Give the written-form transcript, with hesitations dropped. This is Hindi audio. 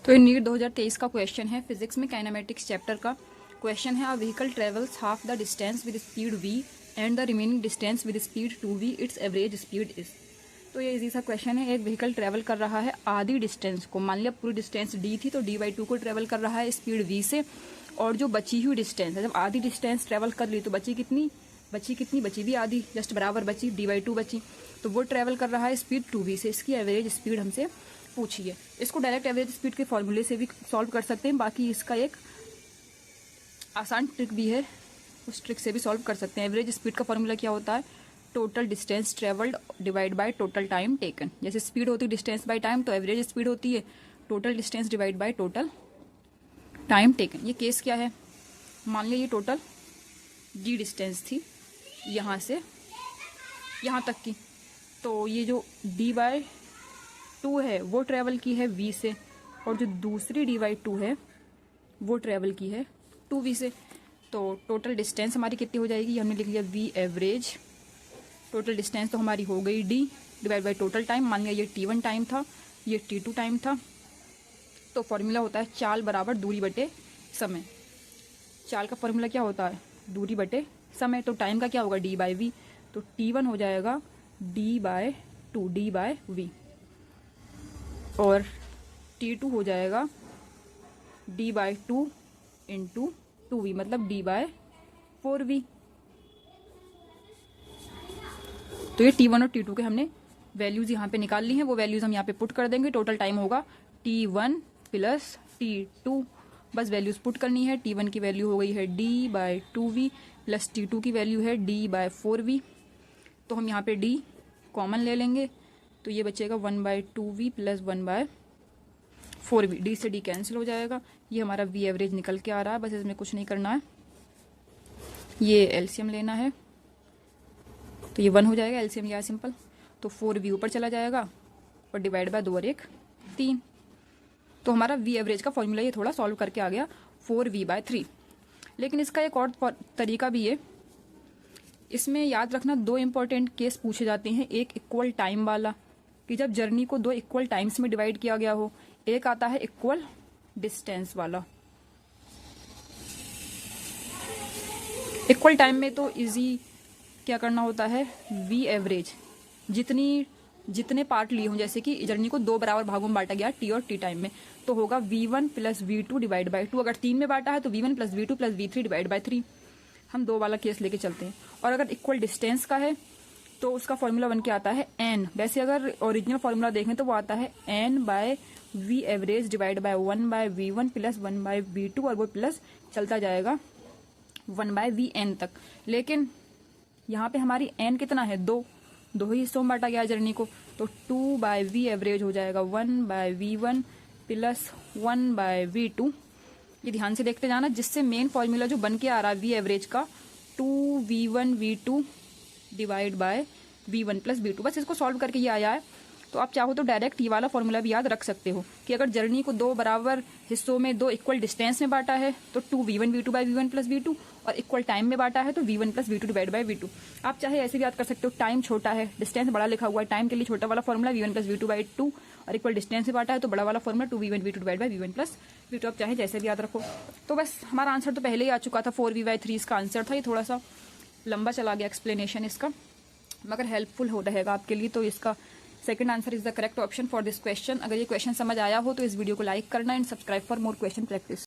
तो ये नीट 2023 का क्वेश्चन है, फिजिक्स में काइनेमेटिक्स चैप्टर का क्वेश्चन है। A vehicle travels half the distance with speed v and the remaining distance with speed 2v, it's average speed is. तो ये इजी सा क्वेश्चन है। एक व्हीकल ट्रेवल कर रहा है आधी डिस्टेंस को, मान लिया पूरी डिस्टेंस d थी तो d/2 को ट्रेवल कर रहा है स्पीड v से, और जो बची हुई डिस्टेंस है, जब आधी डिस्टेंस ट्रेवल कर ली तो बची कितनी बची भी आधी, जस्ट बराबर बची, d/2 बची, तो वो ट्रेवल कर रहा है स्पीड 2v से। इसकी एवरेज स्पीड हमसे पूछिए। इसको डायरेक्ट एवरेज स्पीड के फॉर्मूले से भी सॉल्व कर सकते हैं, बाकी इसका एक आसान ट्रिक भी है, उस ट्रिक से भी सॉल्व कर सकते हैं। एवरेज स्पीड का फॉर्मूला क्या होता है? Total distance travelled divide by total time taken. जैसे स्पीड होती है डिस्टेंस बाय टाइम, तो एवरेज स्पीड होती है total distance divide by total time taken. ये केस क्या है? मान लिया ये टोटल d डिस्टेंस थी यहाँ से यहाँ तक की, तो ये जो d/2 है वो ट्रेवल की है v से, और जो दूसरी d/2 है वो ट्रेवल की है 2v से। तो टोटल डिस्टेंस हमारी कितनी हो जाएगी? हमने लिख लिया v एवरेज। टोटल डिस्टेंस तो हमारी हो गई d divide by total time. मान लिया ये t1 टाइम था, ये t2 टाइम था, तो फॉर्मूला होता है चाल बराबर दूरी बटे समय। चाल का फॉर्मूला क्या होता है? दूरी बटे समय। तो टाइम का क्या होगा? d/v, तो t1 हो जाएगा d/2 d/v, और t2 हो जाएगा d/2 इंटू 2v, मतलब d/4v। तो ये t1 और t2 के हमने वैल्यूज यहाँ पे निकाल ली हैं, वो वैल्यूज हम यहाँ पे पुट कर देंगे। टोटल टाइम होगा t1 प्लस t2, बस वैल्यूज पुट करनी है। t1 की वैल्यू हो गई है d/2v प्लस t2 की वैल्यू है d/4v। तो हम यहाँ पे d कॉमन ले लेंगे, तो ये बचेगा 1/2v प्लस 1/4v। d से d कैंसिल हो जाएगा। ये हमारा v एवरेज निकल के आ रहा है, बस इसमें कुछ नहीं करना है, ये एलसीएम लेना है, तो ये 1 हो जाएगा, एलसीएम या सिंपल। तो 4v ऊपर चला जाएगा और डिवाइड बाय 2 और 1 3। तो हमारा v एवरेज का फॉर्मूला ये थोड़ा सॉल्व करके आ गया 4v/3। लेकिन इसका एक और तरीका भी है। इसमें याद रखना 2 इंपॉर्टेंट केस पूछे जाते हैं। एक इक्वल टाइम वाला, कि जब जर्नी को 2 इक्वल टाइम्स में डिवाइड किया गया हो। एक आता है इक्वल डिस्टेंस वाला। इक्वल टाइम में तो इजी क्या करना होता है? v एवरेज जितने पार्ट लिए हों, जैसे कि जर्नी को 2 बराबर भागों में बांटा गया t और t टाइम में, तो होगा v1 plus v2 divide by 2। अगर 3 में बांटा है तो v1 plus v2 plus v3 divide by 3। हम 2 वाला केस लेके चलते हैं। और अगर इक्वल डिस्टेंस का है तो उसका फॉर्मूला बन के आता है n। वैसे अगर ओरिजिनल फॉर्मूला देखें तो वो आता है n/v average divide by 1/v1 plus 1/v2, और वो प्लस चलता जाएगा 1/vn तक। लेकिन यहाँ पे हमारी n कितना है? 2 ही हिस्सों में बांटा गया जर्नी को, तो 2/v एवरेज हो जाएगा 1/v1 प्लस 1/v2। ये ध्यान से देखते जाना, जिससे मेन फॉर्मूला जो बन के आ रहा है v एवरेज का 2v1v2 divide by v1 plus v2, बस इसको सॉल्व करके ये आया है। तो आप चाहो तो डायरेक्ट ये वाला फॉर्मूला भी याद रख सकते हो कि अगर जर्नी को 2 बराबर हिस्सों में 2 इक्वल डिस्टेंस में बांटा है तो 2v1v2 by v1 plus v2, और इक्वल टाइम में बांटा है तो v1 plus v2 divide by v2। आप चाहे ऐसे भी याद कर सकते हो, टाइम छोटा है डिस्टेंस बड़ा लिखा हुआ है, टाइम के लिए छोटा वाला formula v1 plus v2 by 2, और इक्वल डिस्टेंस में बांटा है तो बड़ा वाला formula 2v1v2 divide by v1 plus v2। आप चाहे जैसे भी याद रखो। तो बस हमारा आंसर तो पहले ही आ चुका था, 4v/3 इसका आंसर था। ये थोड़ा सा लंबा चला गया एक्सप्लेनेशन इसका, मगर हेल्पफुल हो रहेगा आपके लिए। तो इसका second answer is the correct option for this question. अगर ये क्वेश्चन समझ आया हो तो इस वीडियो को लाइक करना and subscribe for more question practice.